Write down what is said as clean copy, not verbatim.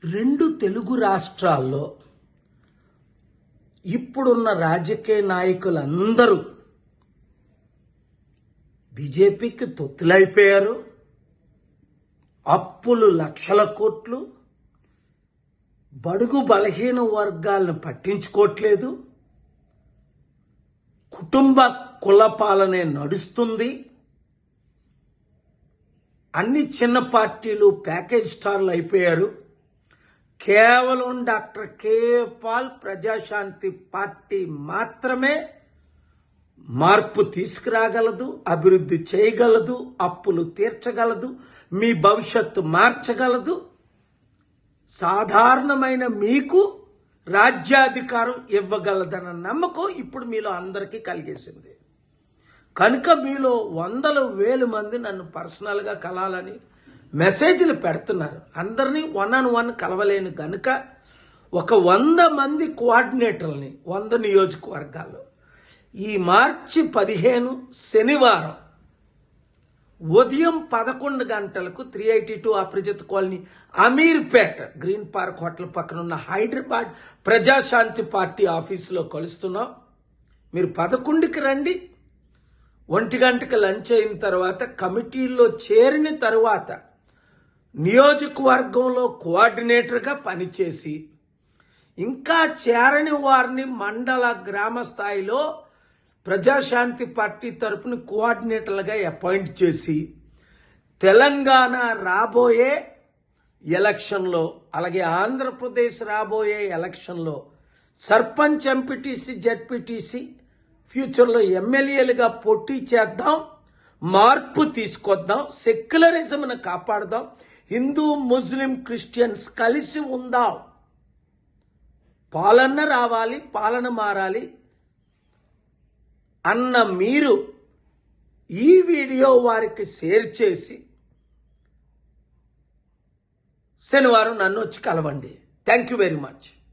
రెండు తెలుగు రాష్ట్రాల్లో ఇప్పుడున్న రాజకీయ నాయకులందరూ బీజేపీకి తొత్తులైపోయారు. అప్పులు లక్షల కోట్లు, బడుగు బలహీన వర్గాలను పట్టించుకోవట్లేదు, కుటుంబ కుల పాలనే నడుస్తుంది. అన్ని చిన్న పార్టీలు ప్యాకేజ్ స్టార్లు అయిపోయారు. కేవలం doctor K A Paul Prajashanti party మాత్రమే మార్పు తీసుకురాగలదు, అభివృద్ధి చేయగలదు, అప్పులు తీర్చగలదు, మీ భవిష్యత్తు మార్చగలదు, సాధారణమైన మీకు రాజ్యాధికారం ఇవ్వగలదన్న నమ్మకం ఇప్పుడు మీలో అందరికీ కలిగేసింది. కనుక మీలో వందల వేలు మంది నన్ను పర్సనల్గా కలాలని మెసేజ్లు పెడుతున్నారు. అందరినీ 1-on-1 కలవలేను కనుక ఒక 100 మంది కోఆర్డినేటర్లని 100 నియోజకవర్గాల్లో ఈ మార్చి 15 శనివారం ఉదయం 11 గంటలకు 382 Aparajit colony Ameerpet green park hotel పక్కన ఉన్న హైదరాబాద్ ప్రజాశాంతి పార్టీ ఆఫీసులో కలుస్తున్నాం. మీరు 11కి రండి. 1 గంటకి లంచ్ అయిన తర్వాత కమిటీల్లో చేరిన తర్వాత నియోజకవర్గంలో కోఆర్డినేటర్గా పనిచేసి ఇంకా చేరని వారిని మండల గ్రామ స్థాయిలో ప్రజాశాంతి పార్టీ తరపున కోఆర్డినేటర్లుగా అపాయింట్ చేసి తెలంగాణ రాబోయే ఎలక్షన్లో, అలాగే ఆంధ్రప్రదేశ్ రాబోయే ఎలక్షన్లో సర్పంచ్, ఎంపీటీసీ, జెడ్పీటీసీ, ఫ్యూచర్లో ఎమ్మెల్యేలుగా పోటీ చేద్దాం, మార్పు తీసుకొద్దాం, సెక్యులరిజంను కాపాడదాం, హిందూ ముస్లిం క్రిస్టియన్స్ కలిసి ఉందాం, పాలన రావాలి, పాలన మారాలి అన్న మీరు ఈ వీడియో వారికి షేర్ చేసి శనివారం నన్ను వచ్చి కలవండి. Thank you very much.